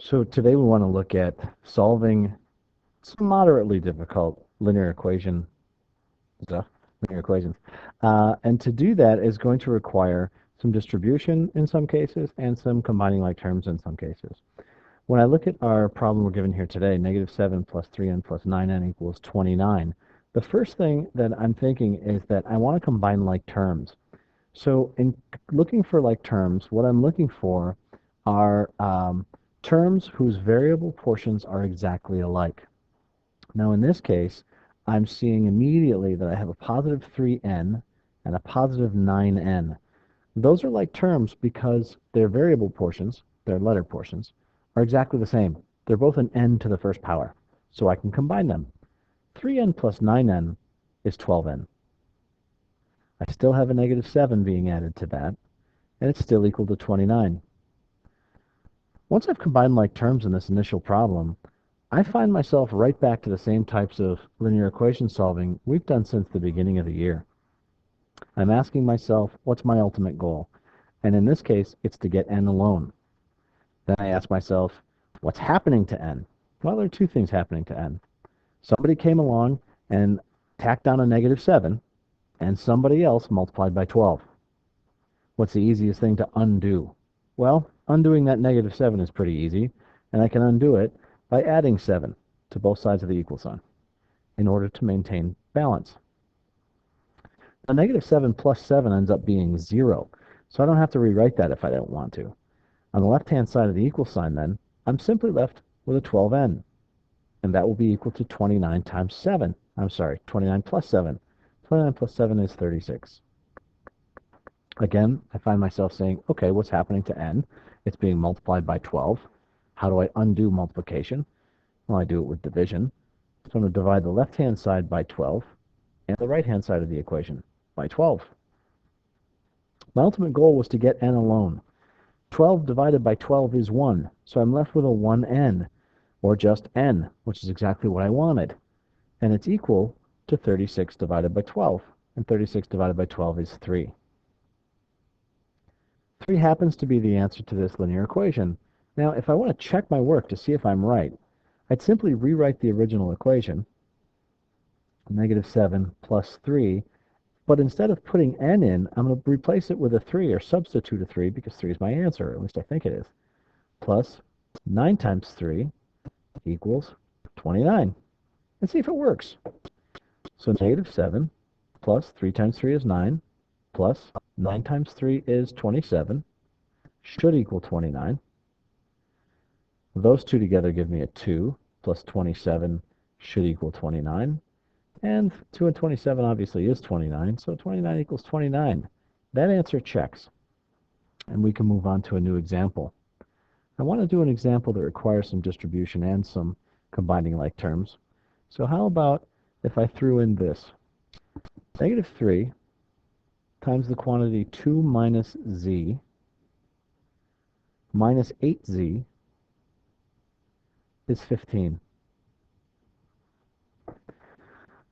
So today we want to look at solving some moderately difficult linear equation stuff, linear equations. And to do that is going to require some distribution in some cases and some combining like terms in some cases. When I look at our problem we're given here today, -7 plus 3n plus 9n equals 29, the first thing that I'm thinking is that I want to combine like terms. So in looking for like terms, what I'm looking for are terms whose variable portions are exactly alike. Now in this case, I'm seeing immediately that I have a positive 3n and a positive 9n. Those are like terms because their variable portions, their letter portions, are exactly the same. They're both an n to the first power, so I can combine them. 3n plus 9n is 12n. I still have a -7 being added to that, and it's still equal to 29. Once I've combined like terms in this initial problem, I find myself right back to the same types of linear equation solving we've done since the beginning of the year. I'm asking myself, what's my ultimate goal? And in this case, it's to get n alone. Then I ask myself, what's happening to n? Well, there are two things happening to n. Somebody came along and tacked on a -7, and somebody else multiplied by 12. What's the easiest thing to undo? Well, undoing that -7 is pretty easy, and I can undo it by adding 7 to both sides of the equal sign in order to maintain balance. A -7 plus 7 ends up being 0, so I don't have to rewrite that if I don't want to. On the left-hand side of the equal sign, then, I'm simply left with a 12n, and that will be equal to 29 times 7. I'm sorry, 29 plus 7. 29 plus 7 is 36. Again, I find myself saying, okay, what's happening to n? It's being multiplied by 12. How do I undo multiplication? Well, I do it with division. So I'm going to divide the left-hand side by 12 and the right-hand side of the equation by 12. My ultimate goal was to get n alone. 12 divided by 12 is 1, so I'm left with a 1n, or just n, which is exactly what I wanted. And it's equal to 36 divided by 12, and 36 divided by 12 is 3. 3 happens to be the answer to this linear equation. Now, if I want to check my work to see if I'm right, I'd simply rewrite the original equation, -7 plus 3, but instead of putting n in, I'm going to replace it with a 3, or substitute a 3, because 3 is my answer, at least I think it is, plus 9 times 3 equals 29. And see if it works. So -7 plus 3 times 3 is 9, plus 9 times 3 is 27, should equal 29. Those two together give me a 2, plus 27 should equal 29. And 2 and 27 obviously is 29, so 29 equals 29. That answer checks. And we can move on to a new example. I want to do an example that requires some distribution and some combining like terms. So how about if I threw in this? -3 times the quantity 2 minus z minus 8z is 15.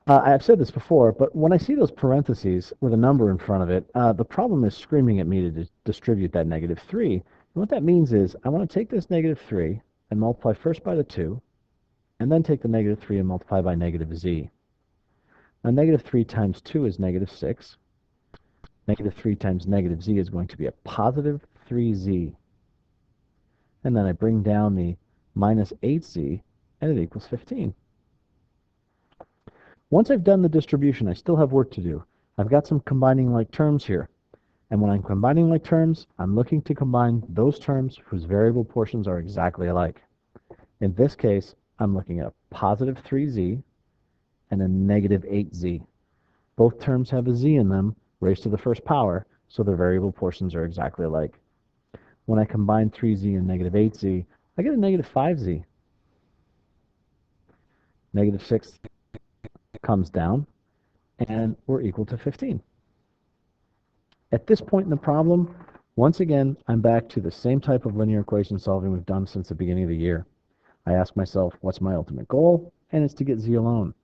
I've said this before, but when I see those parentheses with a number in front of it, the problem is screaming at me to distribute that -3. And what that means is I want to take this -3 and multiply first by the 2, and then take the -3 and multiply by -z. Now, -3 times 2 is -6. -3 times -z is going to be a positive 3z. And then I bring down the minus 8z, and it equals 15. Once I've done the distribution, I still have work to do. I've got some combining like terms here. And when I'm combining like terms, I'm looking to combine those terms whose variable portions are exactly alike. In this case, I'm looking at a positive 3z and a negative 8z. Both terms have a z in them, raised to the first power, so their variable portions are exactly alike. When I combine 3z and negative 8z, I get a -5z. -6 comes down, and we're equal to 15. At this point in the problem, once again, I'm back to the same type of linear equation solving we've done since the beginning of the year. I ask myself, what's my ultimate goal? And it's to get z alone.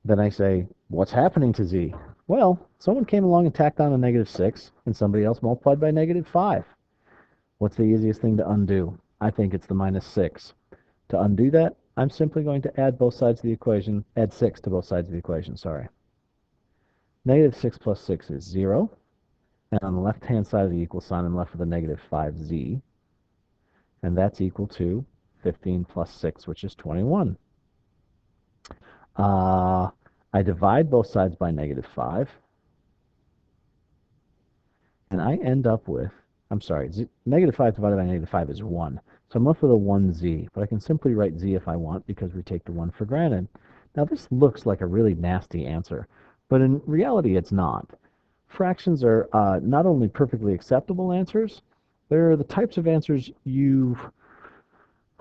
Then I say, what's happening to z? Well, someone came along and tacked on a -6, and somebody else multiplied by -5. What's the easiest thing to undo? I think it's the minus 6. To undo that, I'm simply going to add both sides of the equation, add 6 to both sides of the equation, sorry. Negative 6 plus 6 is 0. And on the left-hand side of the equal sign, I'm left with a negative 5z. And that's equal to 15 plus 6, which is 21. I divide both sides by negative 5. And I end up with, I'm sorry, negative 5 divided by negative 5 is 1. So I'm left with a 1z, but I can simply write z if I want because we take the 1 for granted. Now this looks like a really nasty answer, but in reality it's not. Fractions are not only perfectly acceptable answers, they're the types of answers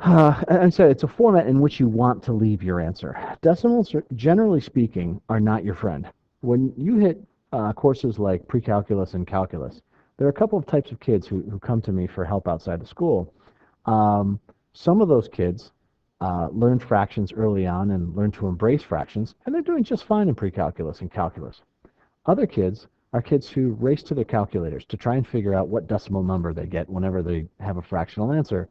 I'm sorry, it's a format in which you want to leave your answer. Decimals, generally speaking, are not your friend. When you hit courses like pre-calculus and calculus, there are a couple of types of kids who come to me for help outside of school. Some of those kids learn fractions early on and learn to embrace fractions, and they're doing just fine in pre-calculus and calculus. Other kids are kids who race to their calculators to try and figure out what decimal number they get whenever they have a fractional answer.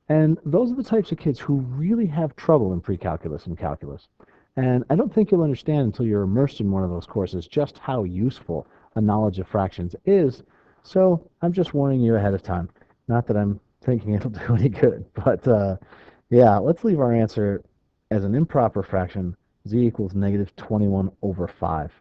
And those are the types of kids who really have trouble in pre-calculus and calculus. And I don't think you'll understand until you're immersed in one of those courses just how useful a knowledge of fractions is. So I'm just warning you ahead of time. Not that I'm thinking it'll do any good, but yeah, let's leave our answer as an improper fraction, z equals negative 21 over 5.